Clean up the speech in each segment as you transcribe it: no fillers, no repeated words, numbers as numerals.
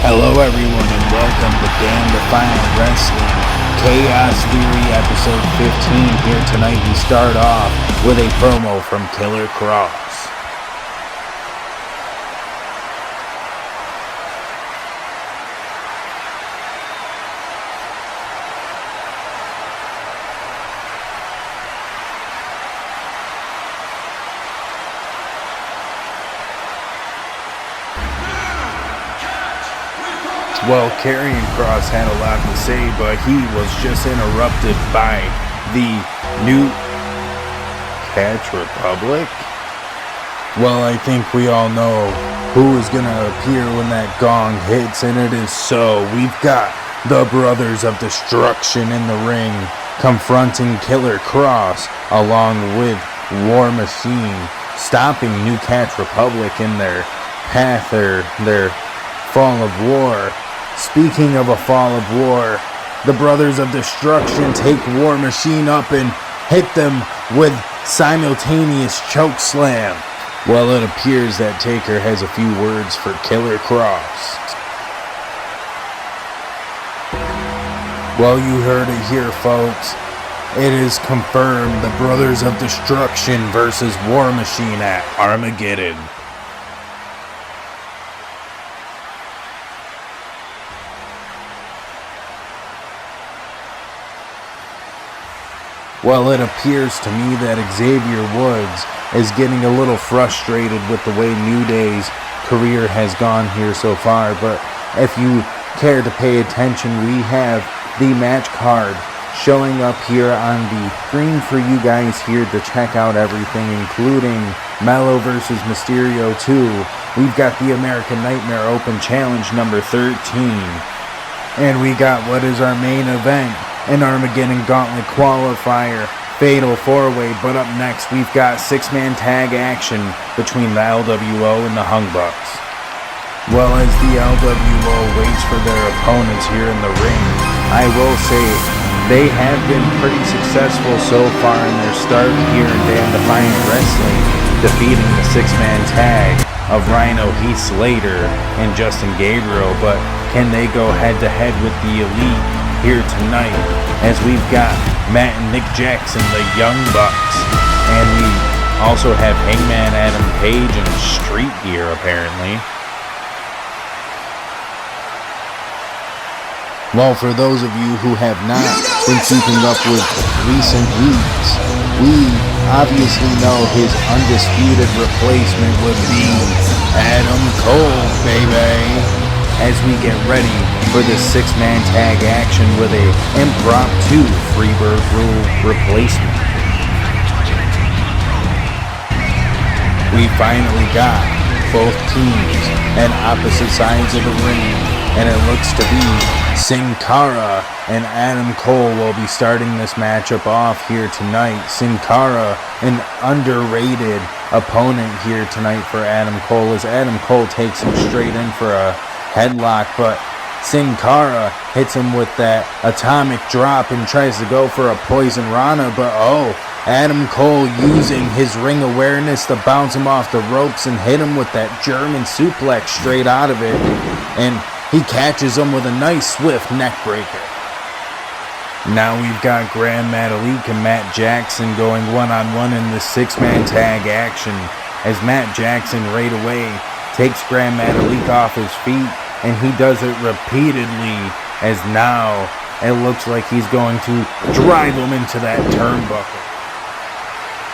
Hello everyone and welcome to Defiant Wrestling Chaos Theory episode 15. Here tonight we start off with a promo from Killer Kross. Well, Karrion Kross had a lot to say, but he was just interrupted by the new Catch Republic. Well, I think we all know who is going to appear when that gong hits, and it is so. We've got the Brothers of Destruction in the ring confronting Killer Kross along with War Machine, stopping New Catch Republic in their path, their fall of war. Speaking of a fall of war, the Brothers of Destruction take War Machine up and hit them with simultaneous choke slam. Well, it appears that Taker has a few words for Killer Kross. Well, you heard it here, folks. It is confirmed, the Brothers of Destruction versus War Machine at Armageddon. Well, it appears to me that Xavier Woods is getting a little frustrated with the way New Day's career has gone here so far, but if you care to pay attention, we have the match card showing up here on the screen for you guys here to check out everything, including Mello versus Mysterio 2. We've got the American Nightmare Open Challenge number 13. And we got what is our main event, an Armageddon Gauntlet Qualifier, Fatal 4-Way, but up next we've got 6-man tag action between the LWO and the Young Bucks. Well, as the LWO waits for their opponents here in the ring, I will say they have been pretty successful so far in their start here in Defiant Wrestling, defeating the 6-man tag of Rhino, Heath Slater, and Justin Gabriel, but can they go head-to-head with the Elite here tonight, as we've got Matt and Nick Jackson, the Young Bucks, and we also have Hangman Adam Page and Street Gear apparently. Well, for those of you who have not been keeping up with recent weeks, we obviously know his undisputed replacement would be Adam Cole, baby, as we get ready for this 6-man tag action with a impromptu Freebird Rule replacement. We finally got both teams at opposite sides of the ring, and it looks to be Sin Cara and Adam Cole will be starting this matchup off here tonight. Sin Cara, an underrated opponent here tonight for Adam Cole, as Adam Cole takes him straight in for a headlock, but Sin Cara hits him with that atomic drop and tries to go for a poison rana, but Adam Cole using his ring awareness to bounce him off the ropes and hit him with that German suplex straight out of it, and he catches him with a nice swift neck breaker. Now we've got Gran Metalik and Matt Jackson going one-on-one in this 6-man tag action, as Matt Jackson right away takes Gran Metalik off his feet, and he does it repeatedly, as now it looks like he's going to drive him into that turnbuckle.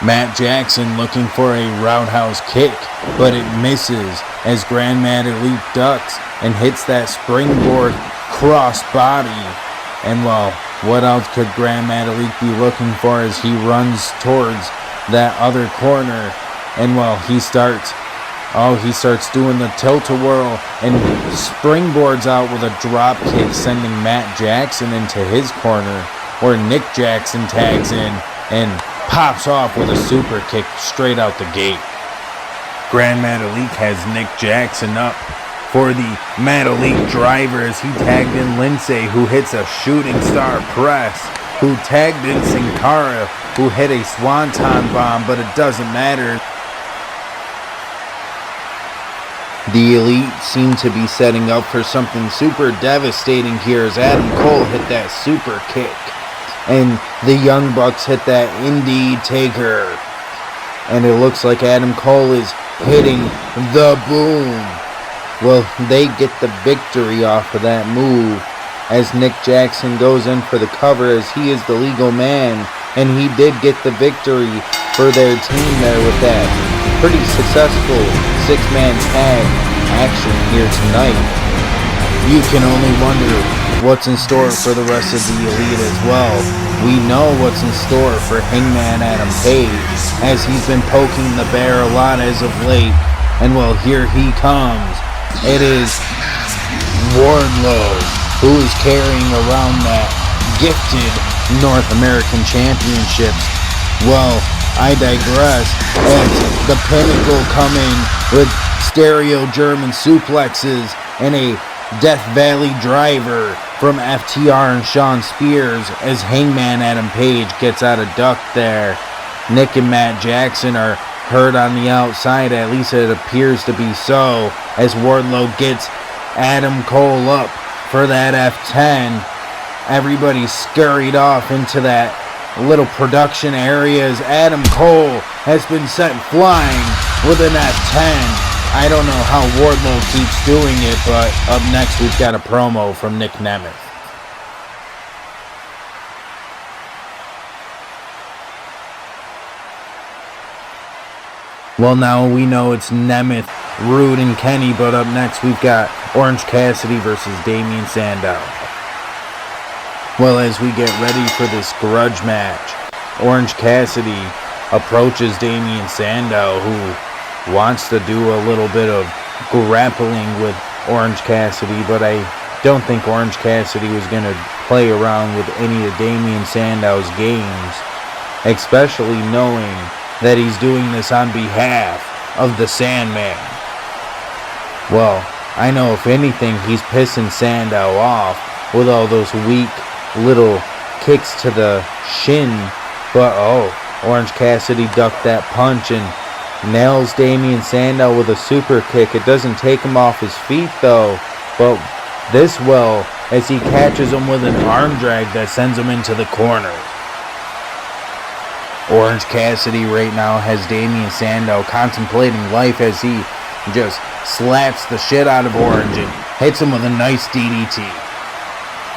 Matt Jackson looking for a roundhouse kick, but it misses as Gran Metalik ducks and hits that springboard cross body. And well, what else could Gran Metalik be looking for as he runs towards that other corner? And well, he starts doing the tilt-a-whirl and springboards out with a drop kick, sending Matt Jackson into his corner, where Nick Jackson tags in and pops off with a super kick straight out the gate. Gran Metalik has Nick Jackson up for the Metalik driver as he tagged in Lindsay, who hits a shooting star press, who tagged in Sin Cara, who hit a swanton bomb, but it doesn't matter. The Elite seem to be setting up for something super devastating here as Adam Cole hit that super kick. And the Young Bucks hit that Indeed Taker. And it looks like Adam Cole is hitting the boom. Well, they get the victory off of that move as Nick Jackson goes in for the cover as he is the legal man. And he did get the victory for their team there with that pretty successful six-man tag action here tonight. You can only wonder what's in store for the rest of the Elite as well. We know what's in store for Hangman Adam Page as he's been poking the bear a lot as of late. And well, here he comes. It is Wardlow who is carrying around that gifted North American Championships. Well, I digress as the Pinnacle come in with stereo German suplexes and a Death Valley driver from FTR and Shawn Spears as Hangman Adam Page gets out of duck there. Nick and Matt Jackson are hurt on the outside, at least it appears to be so, as Wardlow gets Adam Cole up for that F10. Everybody scurried off into that little production area as Adam Cole has been sent flying with an F10. I don't know how Wardlow keeps doing it, but up next we've got a promo from Nick Nemeth. Well, now we know it's Nemeth, Rude, and Kenny, but up next we've got Orange Cassidy versus Damien Sandow. Well, as we get ready for this grudge match, Orange Cassidy approaches Damien Sandow, who wants to do a little bit of grappling with Orange Cassidy, but I don't think Orange Cassidy was going to play around with any of Damien Sandow's games, especially knowing that he's doing this on behalf of the Sandman. Well, I know if anything, he's pissing Sandow off with all those weak little kicks to the shin, but Orange Cassidy ducked that punch and nails Damien Sandow with a super kick. It doesn't take him off his feet though, but this well as he catches him with an arm drag that sends him into the corner. Orange Cassidy right now has Damien Sandow contemplating life as he just slaps the shit out of Orange and hits him with a nice DDT.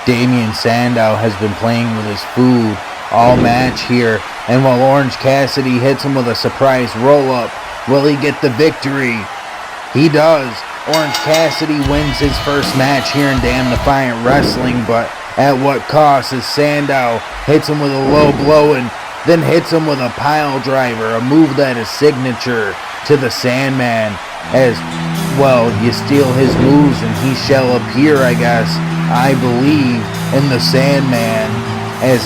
Damien Sandow has been playing with his food all match here, and while Orange Cassidy hits him with a surprise roll-up, will he get the victory? He does. Orange Cassidy wins his first match here in Damn Defiant Wrestling, but at what cost as Sandow hits him with a low blow and then hits him with a pile driver, a move that is signature to the Sandman, as, well, you steal his moves and he shall appear, I guess, I believe, in the Sandman, as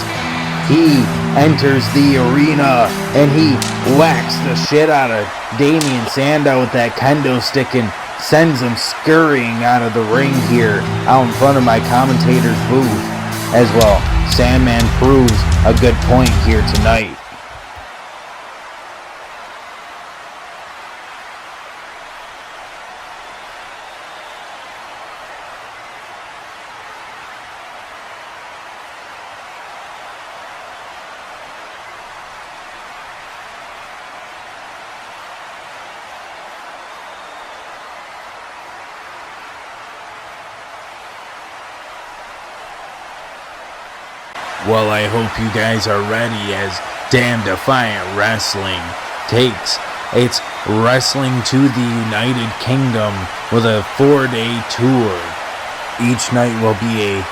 he enters the arena and he whacks the shit out of Damien Sandow with that kendo stick and sends him scurrying out of the ring here out in front of my commentator's booth. As well, Sandman proves a good point here tonight. Well, I hope you guys are ready as Damn Defiant Wrestling takes its wrestling to the United Kingdom with a 4-day tour. Each night will be a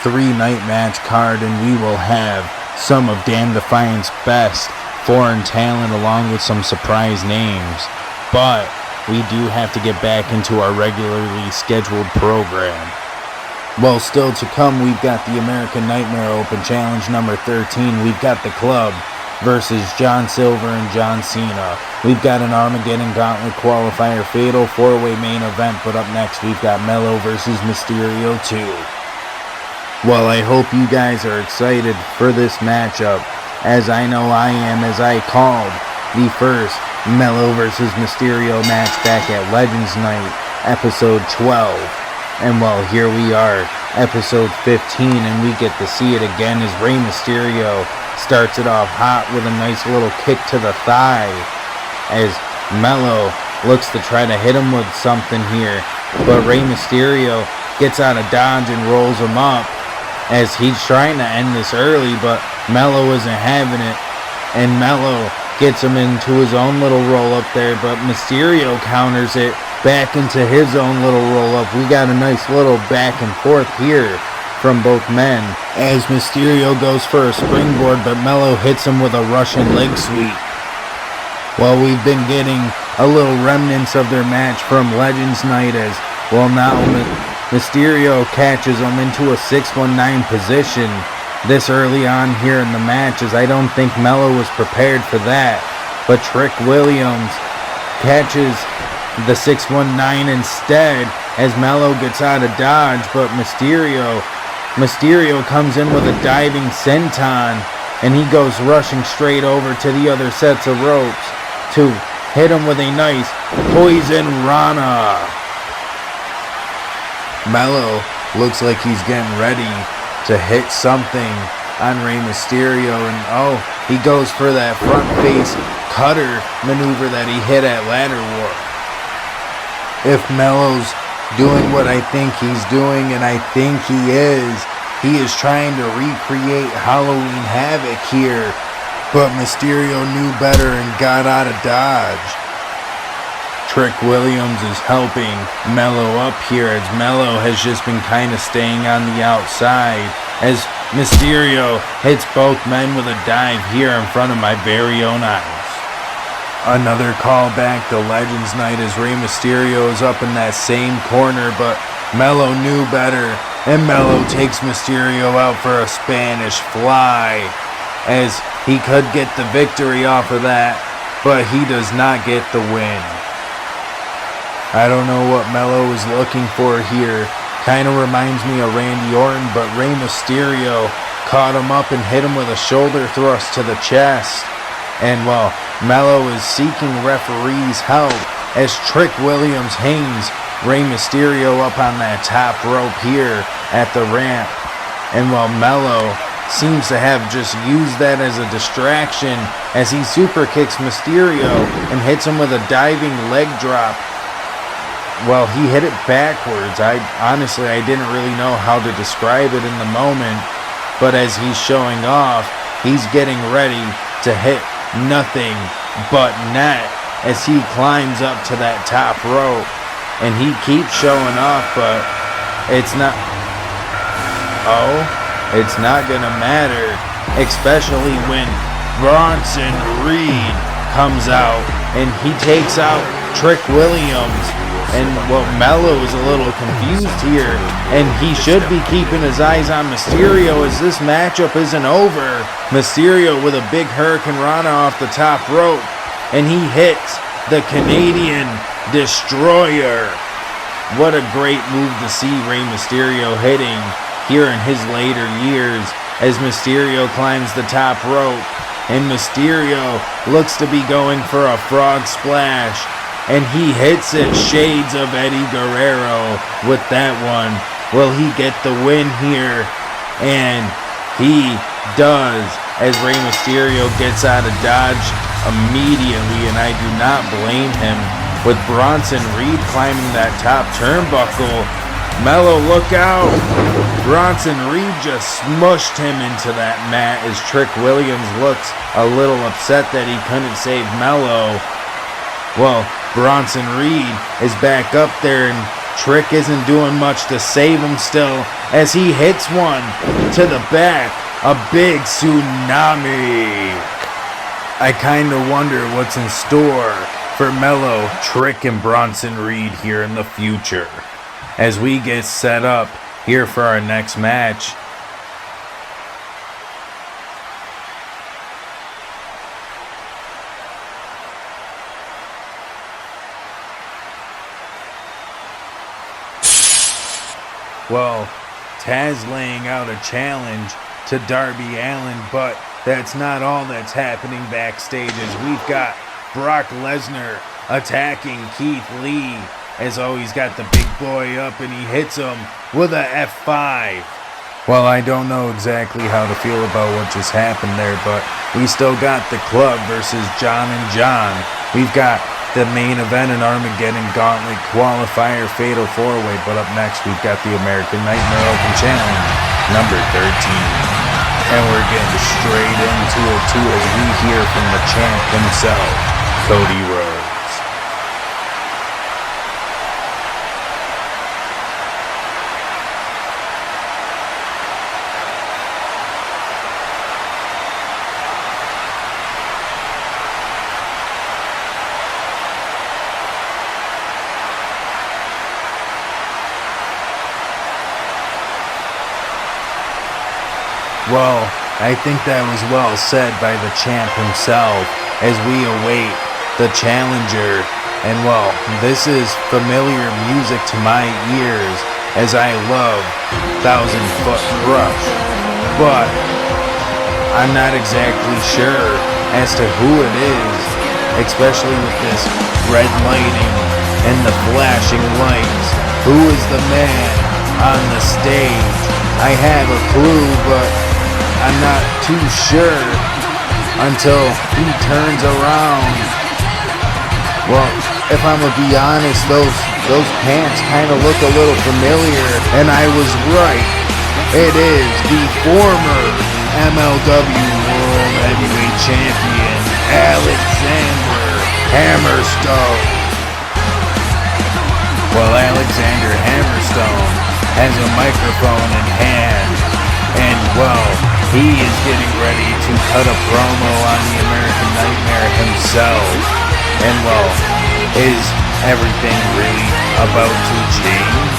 3-night match card, and we will have some of Damn Defiant's best foreign talent along with some surprise names. But we do have to get back into our regularly scheduled program. Well, still to come, we've got the American Nightmare Open Challenge number 13. We've got the Club versus John Silver and John Cena. We've got an Armageddon Gauntlet Qualifier Fatal 4-Way Main Event. But up next, we've got Mello versus Mysterio 2. Well, I hope you guys are excited for this matchup, as I know I am, as I called the first Mello versus Mysterio match back at Legends Night episode 12. And well, here we are, episode 15, and we get to see it again as Rey Mysterio starts it off hot with a nice little kick to the thigh, as Mello looks to try to hit him with something here, but Rey Mysterio gets out of dodge and rolls him up, as he's trying to end this early, but Mello isn't having it, and Mello gets him into his own little roll up there, but Mysterio counters it back into his own little roll up. We got a nice little back and forth here from both men, as Mysterio goes for a springboard, but Mello hits him with a Russian leg sweep. Well, we've been getting a little remnants of their match from Legends Night, as well now Mysterio catches him into a 619 position this early on here in the match, as I don't think Mello was prepared for that, but Trick Williams catches the 619 instead, as Mello gets out of dodge, but Mysterio comes in with a diving senton, and he goes rushing straight over to the other sets of ropes to hit him with a nice Poison Rana. Mello looks like he's getting ready to hit something on Rey Mysterio, and oh, he goes for that front face cutter maneuver that he hit at Ladder War. If Mello's doing what I think he's doing, and I think he is trying to recreate Halloween Havoc here, but Mysterio knew better and got out of dodge. Trick Williams is helping Mello up here, as Mello has just been kind of staying on the outside, as Mysterio hits both men with a dive here in front of my very own eyes. Another callback to Legends Night, as Rey Mysterio is up in that same corner, but Mello knew better, and Mello takes Mysterio out for a Spanish fly, as he could get the victory off of that, but he does not get the win. I don't know what Mello is looking for here. Kind of reminds me of Randy Orton, but Rey Mysterio caught him up and hit him with a shoulder thrust to the chest. And well, Mello is seeking referee's help, as Trick Williams hangs Rey Mysterio up on that top rope here at the ramp. And while Mello seems to have just used that as a distraction, as he super kicks Mysterio and hits him with a diving leg drop. Well, he hit it backwards. I didn't really know how to describe it in the moment, but as he's showing off, he's getting ready to hit nothing but net as he climbs up to that top rope, and he keeps showing off, but it's not gonna matter, especially when Bronson Reed comes out and he takes out Trick Williams. And well, Mello is a little confused here, and he should be keeping his eyes on Mysterio, as this matchup isn't over. Mysterio with a big Hurricane Rana off the top rope, and he hits the Canadian Destroyer. What a great move to see Rey Mysterio hitting here in his later years, as Mysterio climbs the top rope, and Mysterio looks to be going for a frog splash, and he hits it shades of Eddie Guerrero with that one. Will he get the win here? And he does, as Rey Mysterio gets out of dodge immediately, and I do not blame him, with Bronson Reed climbing that top turnbuckle. Mello, look out! Bronson Reed just smushed him into that mat, as Trick Williams looks a little upset that he couldn't save Mello. Well, Bronson Reed is back up there, and Trick isn't doing much to save him still, as he hits one to the back. A big tsunami. I kinda wonder what's in store for Mello, Trick, and Bronson Reed here in the future, as we get set up here for our next match. Well, Taz laying out a challenge to Darby Allin, but that's not all that's happening backstage, as we've got Brock Lesnar attacking Keith Lee as always got the big boy up and he hits him with a F5. Well, I don't know exactly how to feel about what just happened there, but we still got the club versus John and John. We've got the main event in Armageddon Gauntlet Qualifier Fatal 4-Way, but up next we've got the American Nightmare Open Challenge, number 13. And we're getting straight into it too as we hear from the champ himself, Cody Rhodes. Well, I think that was well said by the champ himself as we await the challenger. And well, this is familiar music to my ears as I love 1,000 Foot Crush. But I'm not exactly sure as to who it is, especially with this red lighting and the flashing lights. Who is the man on the stage? I have a clue, but I'm not too sure until he turns around. Well, if I'm gonna be honest, those pants kind of look a little familiar, and I was right. It is the former MLW World Heavyweight Champion, Alexander Hammerstone. Well, Alexander Hammerstone has a microphone in hand, and well, he is getting ready to cut a promo on the American Nightmare himself. And well, is everything really about to change?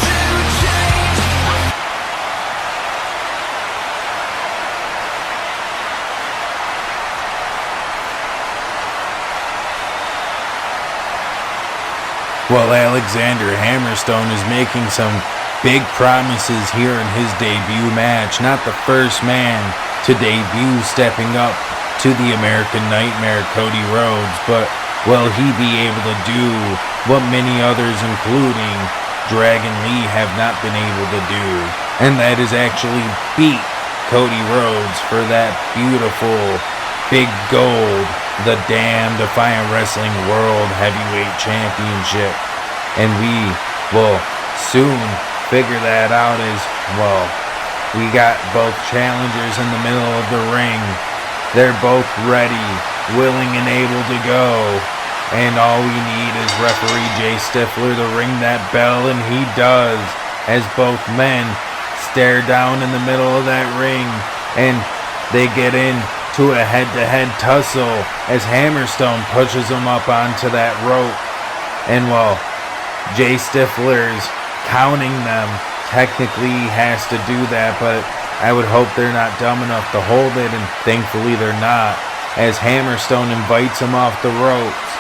Well, Alexander Hammerstone is making some big promises here in his debut match. Not the first man to debut stepping up to the American Nightmare, Cody Rhodes, but will he be able to do what many others, including Dragon Lee, have not been able to do? And that is actually beat Cody Rhodes for that beautiful big gold, the damn Defiant Wrestling World Heavyweight Championship. And we will soon figure that out as, well, we got both challengers in the middle of the ring. They're both ready, willing and able to go. And all we need is referee Jay Stifler to ring that bell, and he does, as both men stare down in the middle of that ring, and they get into a head-to-head tussle as Hammerstone pushes them up onto that rope. And well, Jay Stifler's counting them. Technically he has to do that, but I would hope they're not dumb enough to hold it, and thankfully they're not, as Hammerstone invites him off the ropes,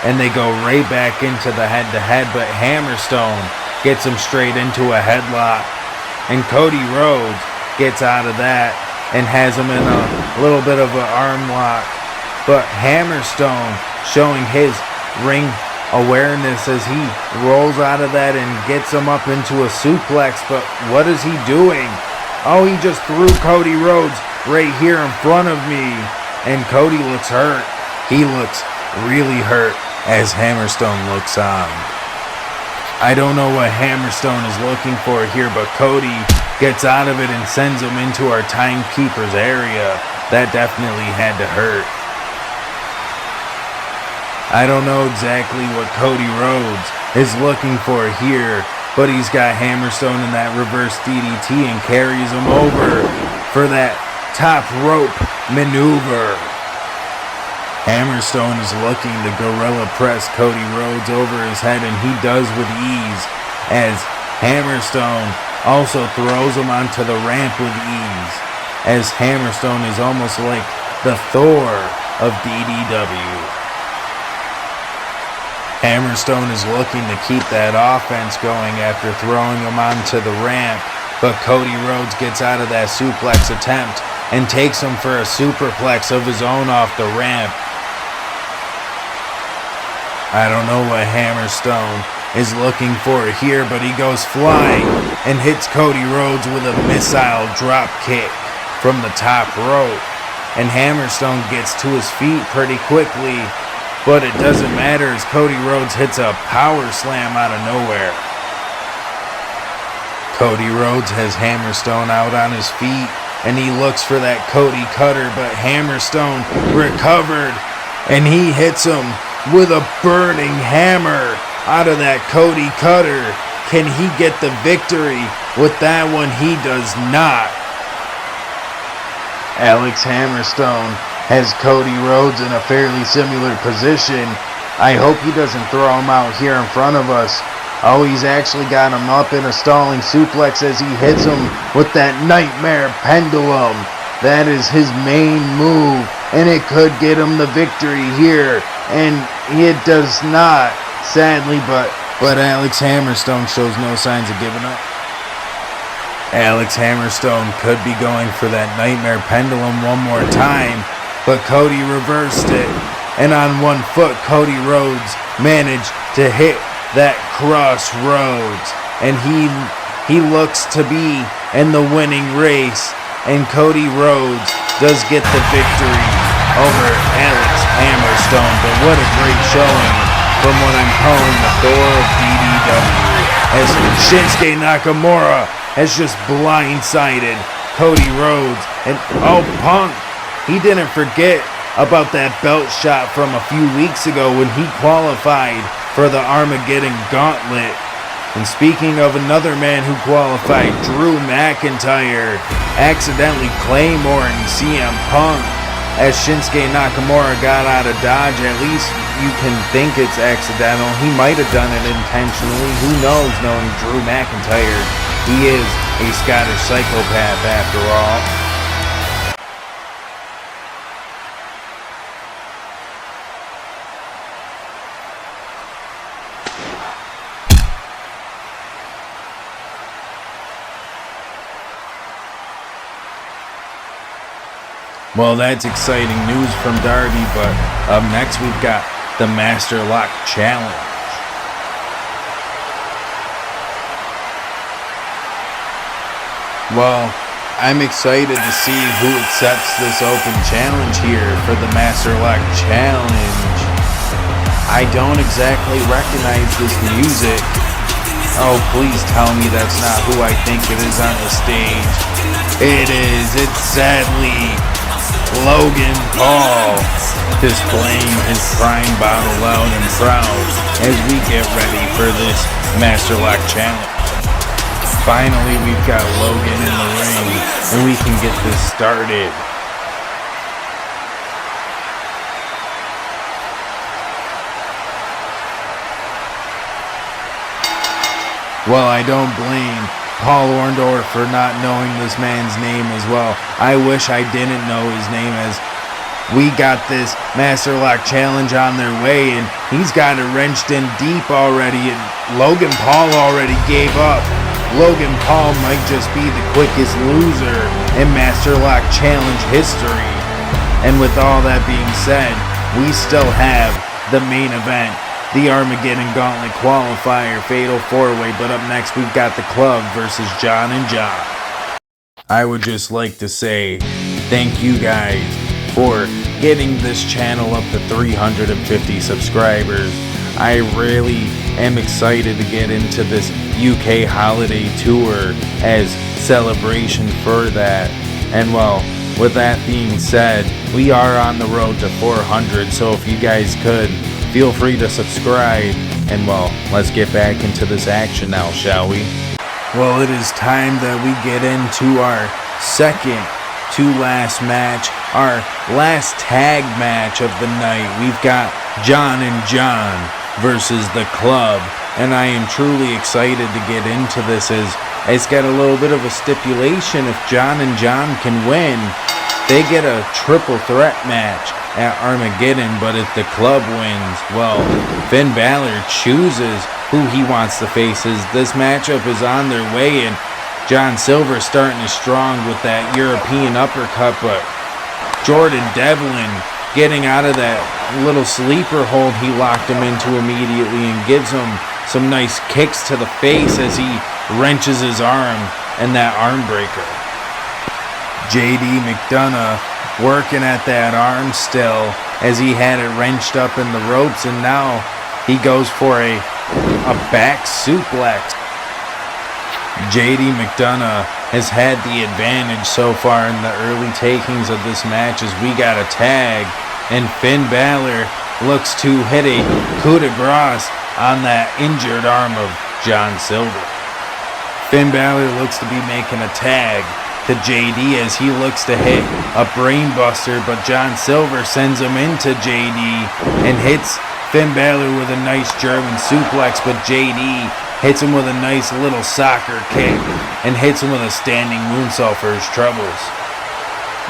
and they go right back into the head-to-head, but Hammerstone gets him straight into a headlock, and Cody Rhodes gets out of that and has him in a little bit of an arm lock, but Hammerstone showing his ring awareness as he rolls out of that and gets him up into a suplex. But what is he doing? Oh, he just threw Cody Rhodes right here in front of me, and Cody looks hurt. He looks really hurt as Hammerstone looks on. I don't know what Hammerstone is looking for here, but Cody gets out of it and sends him into our timekeeper's area. That definitely had to hurt. I don't know exactly what Cody Rhodes is looking for here, but he's got Hammerstone in that reverse DDT and carries him over for that top rope maneuver. Hammerstone is looking to gorilla press Cody Rhodes over his head, and he does with ease, as Hammerstone also throws him onto the ramp with ease, as Hammerstone is almost like the Thor of DDW. Hammerstone is looking to keep that offense going after throwing him onto the ramp, but Cody Rhodes gets out of that suplex attempt and takes him for a superplex of his own off the ramp. I don't know what Hammerstone is looking for it here, but he goes flying and hits Cody Rhodes with a missile drop kick from the top rope. And Hammerstone gets to his feet pretty quickly, but it doesn't matter as Cody Rhodes hits a power slam out of nowhere. Cody Rhodes has Hammerstone out on his feet, and he looks for that Cody Cutter, but Hammerstone recovered, and he hits him with a burning hammer out of that Cody Cutter. Can he get the victory? With that one, he does not. Alex Hammerstone has Cody Rhodes in a fairly similar position. I hope he doesn't throw him out here in front of us. Oh, he's actually got him up in a stalling suplex as he hits him with that nightmare pendulum. That is his main move, and it could get him the victory here. And it does not, sadly, but Alex Hammerstone shows no signs of giving up. Alex Hammerstone could be going for that nightmare pendulum one more time, but Cody reversed it. And on one foot, Cody Rhodes managed to hit that crossroads, and he looks to be in the winning race, and Cody Rhodes does get the victory over Alex Hammerstone. But what a great showing from what I'm calling the Thor of DDW, as Shinsuke Nakamura has just blindsided Cody Rhodes. And oh, Punk, he didn't forget about that belt shot from a few weeks ago when he qualified for the Armageddon Gauntlet. And speaking of another man who qualified, Drew McIntyre accidentally Claymoring CM Punk as Shinsuke Nakamura got out of dodge. At least you can think it's accidental. He might have done it intentionally. Who knows, knowing Drew McIntyre? He is a Scottish psychopath after all. Well, that's exciting news from Darby, but up next we've got the Master Lock Challenge. Well, I'm excited to see who accepts this open challenge here for the Master Lock Challenge. I don't exactly recognize this music. Oh, please tell me that's not who I think it is on the stage. It is. It's sadly Logan Paul, displaying his prime bottle loud and proud as we get ready for this Master Lock Challenge. Finally, we've got Logan in the ring, and we can get this started. Well, I don't blame Paul Orndorff for not knowing this man's name as well. I wish I didn't know his name, as we got this Master Lock Challenge on their way, and he's got it wrenched in deep already, and Logan Paul already gave up. Logan Paul might just be the quickest loser in Master Lock Challenge history. And with all that being said, we still have the main event, the Armageddon Gauntlet Qualifier Fatal 4-Way, but up next we've got the Club versus John and John. I would just like to say thank you guys for getting this channel up to 350 subscribers. I really am excited to get into this UK holiday tour as celebration for that. And well, with that being said, we are on the road to 400, so if you guys could, feel free to subscribe. And well, let's get back into this action now, shall we? Well, it is time that we get into our second to last match, our last tag match of the night. We've got John and John versus the Club, and I am truly excited to get into this, as it's got a little bit of a stipulation. If John and John can win, they get a triple threat match at Armageddon, but if the Club wins, well, Finn Balor chooses who he wants to face. This matchup is on their way, and John Silver starting is strong with that European uppercut, but Jordan Devlin getting out of that little sleeper hold he locked him into immediately and gives him some nice kicks to the face as he wrenches his arm and that arm breaker. JD McDonough working at that arm still as he had it wrenched up in the ropes, and now he goes for a back suplex. JD McDonough has had the advantage so far in the early takings of this match as we got a tag, and Finn Balor looks to hit a coup de grace on that injured arm of John Silver. Finn Balor looks to be making a tag to JD as he looks to hit a brainbuster, but John Silver sends him into JD and hits Finn Balor with a nice German suplex, but JD hits him with a nice little soccer kick and hits him with a standing moonsault for his troubles.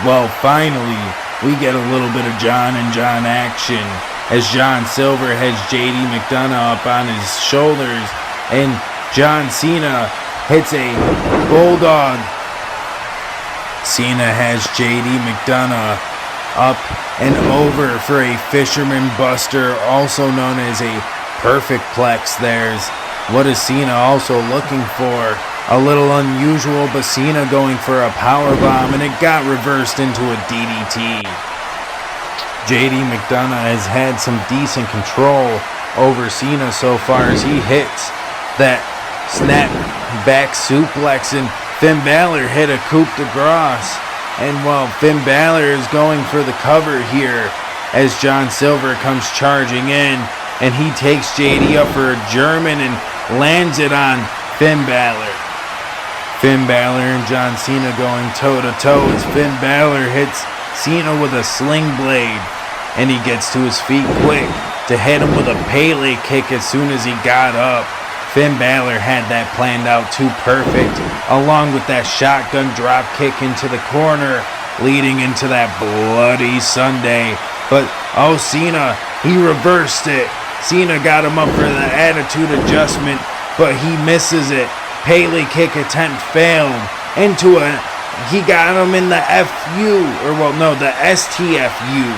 Well, finally, we get a little bit of John and John action as John Silver has JD McDonough up on his shoulders, and John Cena hits a bulldog. Cena has JD McDonough up and over for a fisherman buster, also known as a perfect plex. What is Cena also looking for? A little unusual, but Cena going for a powerbomb, and it got reversed into a DDT. JD McDonough has had some decent control over Cena so far as he hits that snap back suplex, and Finn Balor hit a coup de grace. And while Finn Balor is going for the cover here as John Silver comes charging in, and he takes JD up for a German and lands it on Finn Balor. Finn Balor and John Cena going toe-to-toe as Finn Balor hits Cena with a sling blade, and he gets to his feet quick to hit him with a Pele kick as soon as he got up. Finn Balor had that planned out too perfect, along with that shotgun drop kick into the corner, leading into that bloody Sunday. But Cena, he reversed it. Cena got him up for the attitude adjustment, but he misses it. Pele kick attempt failed. He got him in the the STFU.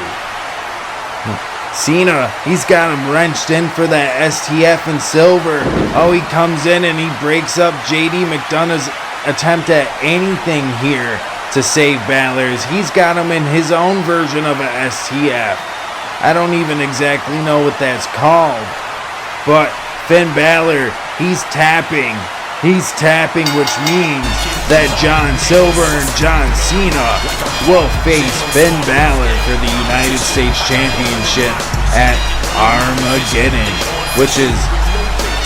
Cena, he's got him wrenched in for that STF and Silver. He comes in and he breaks up JD McDonough's attempt at anything here to save Balor's. He's got him in his own version of a STF. I don't even exactly know what that's called. But Finn Balor, he's tapping. Which means that John Silver and John Cena will face Finn Balor for the United States Championship at Armageddon, which is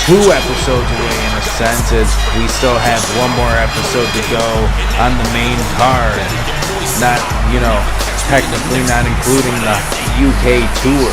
2 episodes away in a sense, as we still have one more episode to go on the main card. Technically not including the UK tour.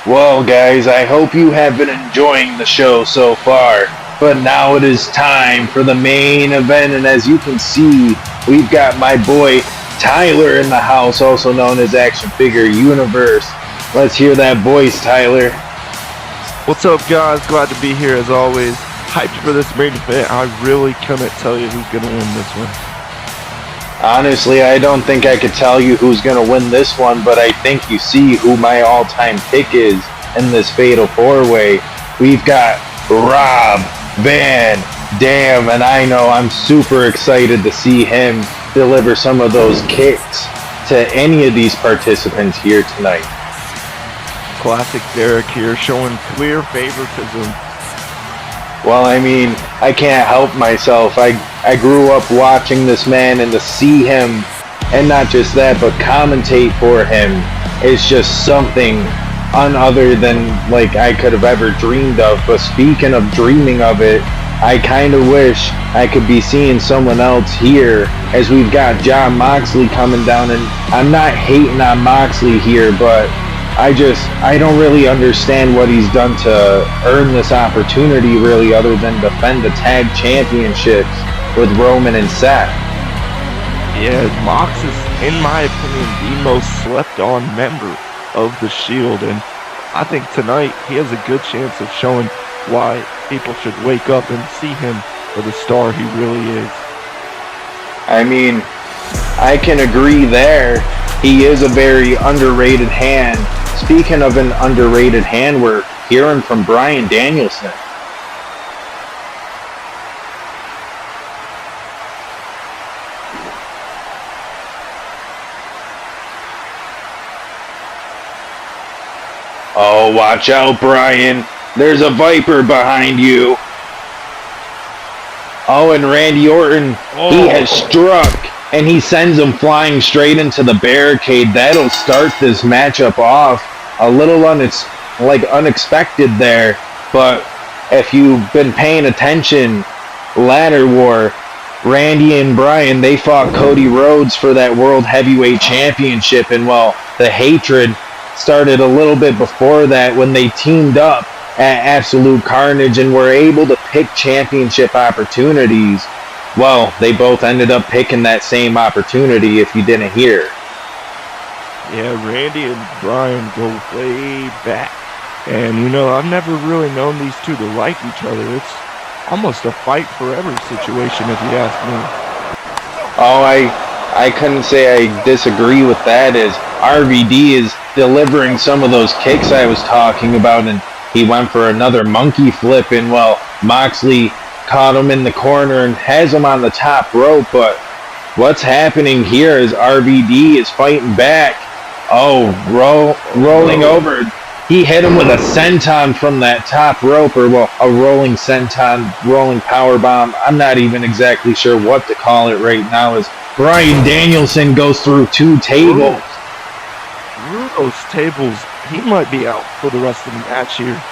Well, guys, I hope you have been enjoying the show so far, but now it is time for the main event, and as you can see, we've got my boy Tyler in the house, also known as Action Figure Universe. Let's hear that voice, Tyler. What's up, guys? Glad to be here as always. Hyped for this main event. I really couldn't tell you who's going to win this one. Honestly, I don't think I could tell you who's going to win this one, but I think you see who my all-time pick is in this Fatal 4-Way. We've got Rob Van Dam, and I know I'm super excited to see him deliver some of those kicks to any of these participants here tonight. Classic Derek here, showing clear favoritism. Well, I mean, I can't help myself. I grew up watching this man, and to see him, and not just that, but commentate for him, is just something unother than like I could have ever dreamed of. But speaking of dreaming of it, I kind of wish I could be seeing someone else here, as we've got Jon Moxley coming down, and I'm not hating on Moxley here, but I don't really understand what he's done to earn this opportunity, really, other than defend the tag championships. with Roman and Seth. Yeah, Mox is, in my opinion, the most slept-on member of the Shield, and I think tonight he has a good chance of showing why people should wake up and see him for the star he really is. I mean, I can agree there. He is a very underrated hand. Speaking of an underrated hand, we're hearing from Bryan Danielson. Oh, watch out, Bryan. There's a Viper behind you. Oh, and Randy Orton, he has struck, and he sends him flying straight into the barricade. That'll start this matchup off a little unexpected there. But if you've been paying attention, Ladder War, Randy and Bryan, they fought Cody Rhodes for that World Heavyweight Championship, and well, the hatred started a little bit before that when they teamed up at Absolute Carnage and were able to pick championship opportunities. Well, they both ended up picking that same opportunity, if you didn't hear. Yeah, Randy and Bryan go way back. And, you know, I've never really known these two to like each other. It's almost a fight forever situation, if you ask me. Oh, I couldn't say I disagree with that, as RVD is delivering some of those kicks I was talking about, and he went for another monkey flip, and well, Moxley caught him in the corner and has him on the top rope. But what's happening here is RVD is fighting back. Oh, rolling over. He hit him with a senton from that top rope, or well, a rolling senton, rolling power bomb. I'm not even exactly sure what to call it right now, as Bryan Danielson goes through two tables. Through those tables, he might be out for the rest of the match here.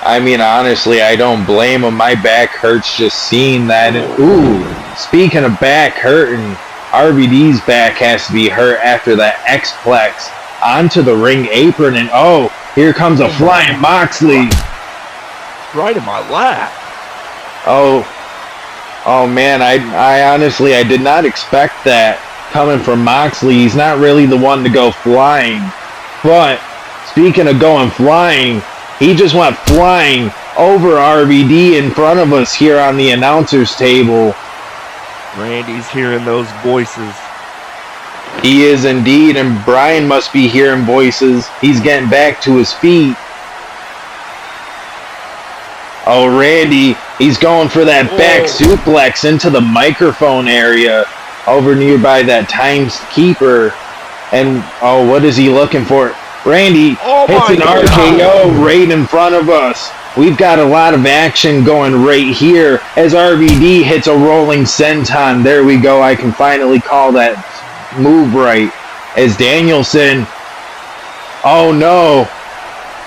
I mean, honestly, I don't blame him. My back hurts just seeing that. And, ooh, speaking of back hurting, RVD's back has to be hurt after that X-Plex onto the ring apron, and oh, here comes a flying Moxley. Right in my lap. Oh man, I honestly, I did not expect that coming from Moxley. He's not really the one to go flying. But speaking of going flying, he just went flying over RVD in front of us here on the announcer's table. Randy's hearing those voices. He is indeed, and Bryan must be hearing voices. He's getting back to his feet. Oh, Randy, he's going for that back suplex into the microphone area over nearby that timekeeper. And, oh, what is he looking for? Randy hits an RKO right in front of us. We've got a lot of action going right here as RVD hits a rolling senton. There we go. I can finally call that move right. As Danielson, oh no,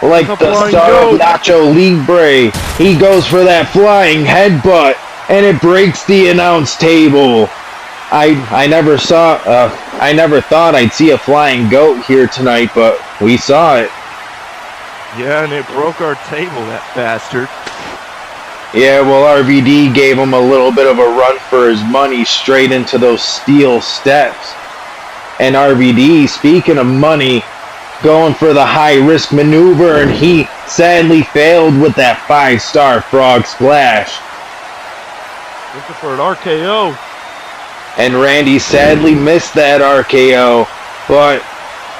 like the star of Nacho Libre, he goes for that flying headbutt, and it breaks the announce table. I never thought I'd see a flying goat here tonight, but we saw it. Yeah, and it broke our table, that bastard. Yeah, well, RVD gave him a little bit of a run for his money straight into those steel steps. And RVD, speaking of money, going for the high-risk maneuver, and he sadly failed with that 5-star frog splash. Looking for an RKO. And Randy sadly missed that RKO. But,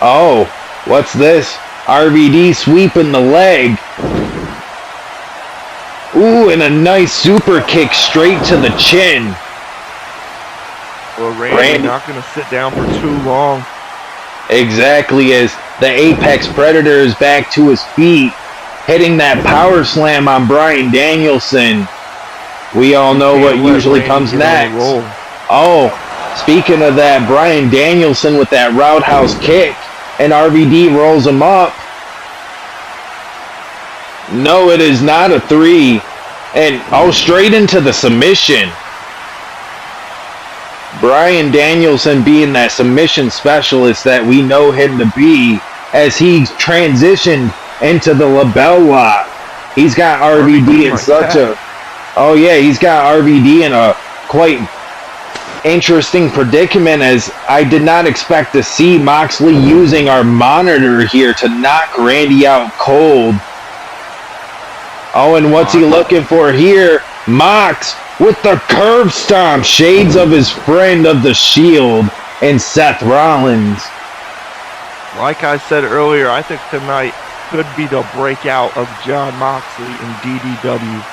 oh, what's this? RVD sweeping the leg. Ooh, and a nice super kick straight to the chin. Well, Randy not going to sit down for too long. Exactly, as the Apex Predator is back to his feet, hitting that power slam on Bryan Danielson. We all know what usually comes next. Oh, speaking of that, Bryan Danielson with that roundhouse kick, and RVD rolls him up. No, it is not a 3. And, oh, straight into the submission. Bryan Danielson being that submission specialist that we know him to be, as he transitioned into the label lock. He's got RVD in such a... Oh yeah, he's got RVD in a quite interesting predicament, as I did not expect to see Moxley using our monitor here to knock Randy out cold. Oh, and what's he looking for here? Mox with the curve stomp, shades of his friend of the Shield and Seth Rollins. Like I said earlier, I think tonight could be the breakout of Jon Moxley in DDW.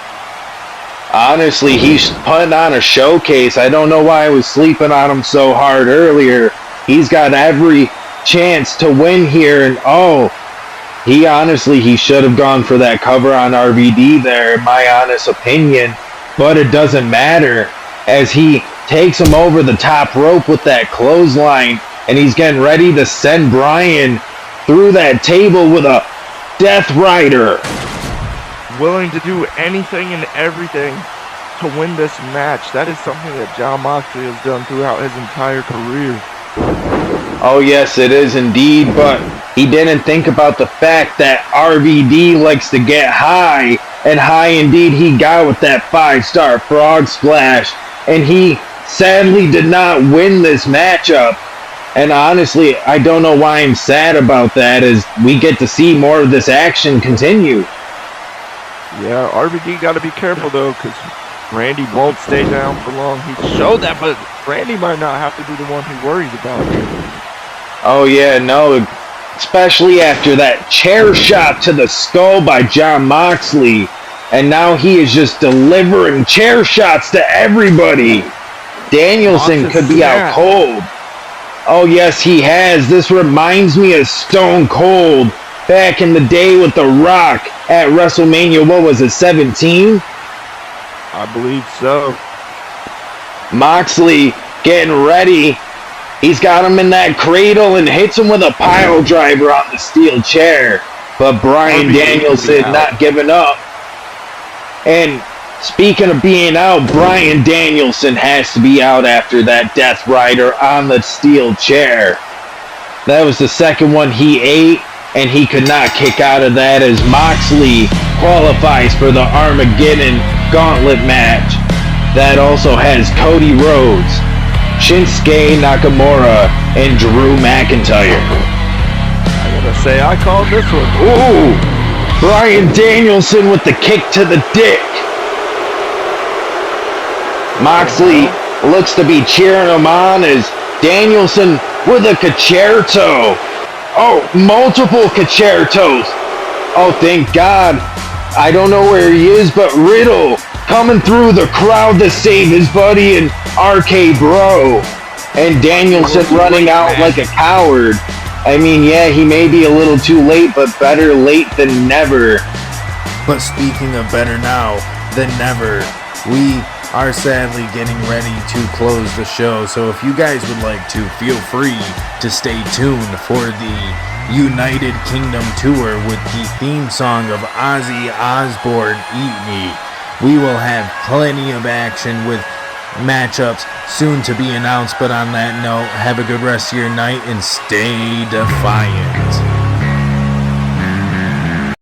Honestly, he's putting on a showcase. I don't know why I was sleeping on him so hard earlier. He's got every chance to win here, and he should have gone for that cover on RVD there, in my honest opinion. But it doesn't matter, as he takes him over the top rope with that clothesline, and he's getting ready to send Bryan through that table with a Death Rider. Willing to do anything and everything to win this match. That is something that Jon Moxley has done throughout his entire career. Oh yes, it is indeed, but he didn't think about the fact that RVD likes to get high, and high indeed he got with that 5-star frog splash, and he sadly did not win this matchup. And honestly, I don't know why I'm sad about that, as we get to see more of this action continue. Yeah, RVD got to be careful though, because Randy won't stay down for long. He showed that, but Randy might not have to be the one he worries about. Oh yeah, no, especially after that chair shot to the skull by Jon Moxley, and now he is just delivering chair shots to everybody. Danielson could be out cold. Oh yes, he has. This reminds me of Stone Cold back in the day with The Rock at WrestleMania, what was it, 17? I believe so. Moxley getting ready. He's got him in that cradle and hits him with a pile driver on the steel chair. But Bryan Danielson not giving up. And speaking of being out, Bryan Danielson has to be out after that Death Rider on the steel chair. That was the second one he ate, and he could not kick out of that, as Moxley qualifies for the Armageddon Gauntlet match. That also has Cody Rhodes, Shinsuke Nakamura, and Drew McIntyre. I gotta say, I called this one. Ooh! Bryan Danielson with the kick to the dick. Moxley looks to be cheering him on, as Danielson with a concerto. Oh, multiple concertos. Oh, thank God. I don't know where he is, but Riddle coming through the crowd to save his buddy and RK Bro. And Danielson running out like a coward. I mean, yeah, he may be a little too late, but better late than never. But speaking of better now than never, we are sadly getting ready to close the show. So if you guys would like to, feel free to stay tuned for the United Kingdom tour with the theme song of Ozzy Osbourne, Eat Me. We will have plenty of action with matchups soon to be announced. But on that note, have a good rest of your night and stay defiant.